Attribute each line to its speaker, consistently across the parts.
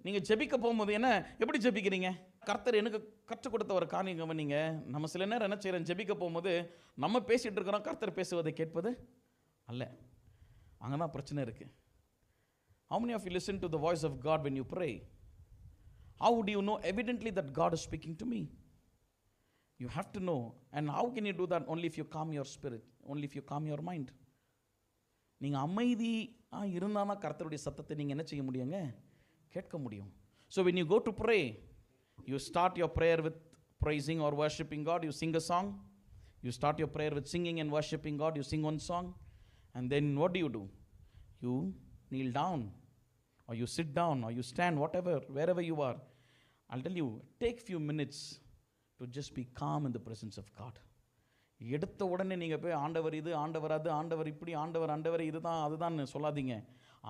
Speaker 1: நீங்கள் ஜெபிக்க போகும்போது என்ன எப்படி ஜெபிக்கிறீங்க? கர்த்தர் எனக்கு கற்றுக் கொடுத்த ஒரு காரியம் கவனிங்க. நம்ம சில நேரம் என்ன செய்கிறோம், ஜெபிக்க போகும்போது நம்ம பேசிகிட்டு இருக்கிறோம், கர்த்தர் பேசுவதை கேட்பது அல்ல. அங்கே தான் பிரச்சனை இருக்குது. How many of you listen to the voice of God when you pray? How would you know evidently that God is speaking to me? You have to know. And how can you do that? Only if you calm your spirit, only if you calm your mind. நீங்கள் அமைதியாக இருந்தால் தான் கர்த்தருடைய சத்தத்தை நீங்கள் என்ன செய்ய முடியுங்க, கேட்க முடியும். So when you go to pray, you start your prayer with praising or worshiping God. You sing a song. You start your prayer with singing and worshiping God. You sing one song. And then what do? You kneel down, or you sit down, or you stand, whatever, wherever you are. I'll tell you, take few minutes to just be calm in the presence of God. எடுத்த உடனே நீங்கள் போய் ஆண்டவர் இது, ஆண்டவர் அது, ஆண்டவர் இப்படி, ஆண்டவர் இதுதான் அதுதான் சொல்லாதீங்க.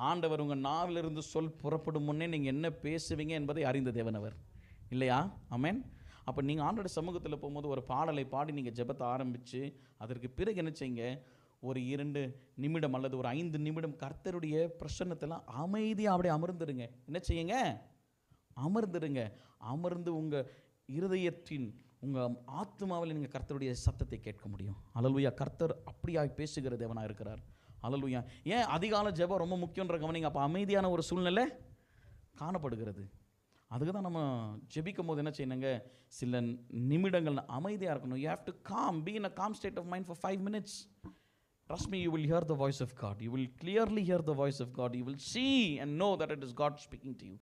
Speaker 1: ஆண்டவர் உங்கள் நாவிலிருந்து சொல் புறப்படும் முன்னே நீங்கள் என்ன பேசுவீங்க என்பதை அறிந்த தேவன் அவர், இல்லையா? ஆமென். அப்போ நீங்கள் ஆண்டோட சமூகத்தில் போகும்போது ஒரு பாடலை பாடி நீங்கள் ஜெபத்தை ஆரம்பித்து அதற்கு பிறகு என்ன செய்யுங்க, ஒரு 2 நிமிடம் அல்லது ஒரு 5 நிமிடம் கர்த்தருடைய பிரசன்னத்தெல்லாம் அமைதியாக அப்படியே அமர்ந்துருங்க. என்ன செய்யுங்க, அமர்ந்துருங்க. அமர்ந்து உங்கள் இருதயத்தின் உங்கள் ஆத்மாவில் நீங்கள் கர்த்தருடைய சத்தத்தை கேட்க முடியும். அல்லேலூயா. கர்த்தர் அப்படியாக பேசுகிற தேவனாக இருக்கிறார். அல்லேலூயா. ஏன் அதிகாலை ஜெபம் ரொம்ப முக்கியன்ற கவனிங்க. அப்போ அமைதியான ஒரு சூழ்நிலை காணப்படுகிறது. அதுக்கு தான் நம்ம ஜெபிக்கும் போது என்ன செய்யணுங்க, சில நிமிடங்கள் அமைதியாக இருக்கணும். You have to be in a calm state of mind for 5 minutes. Trust me, you will hear the voice of God. You will clearly hear the voice of God. You will see and know that it is God speaking to you.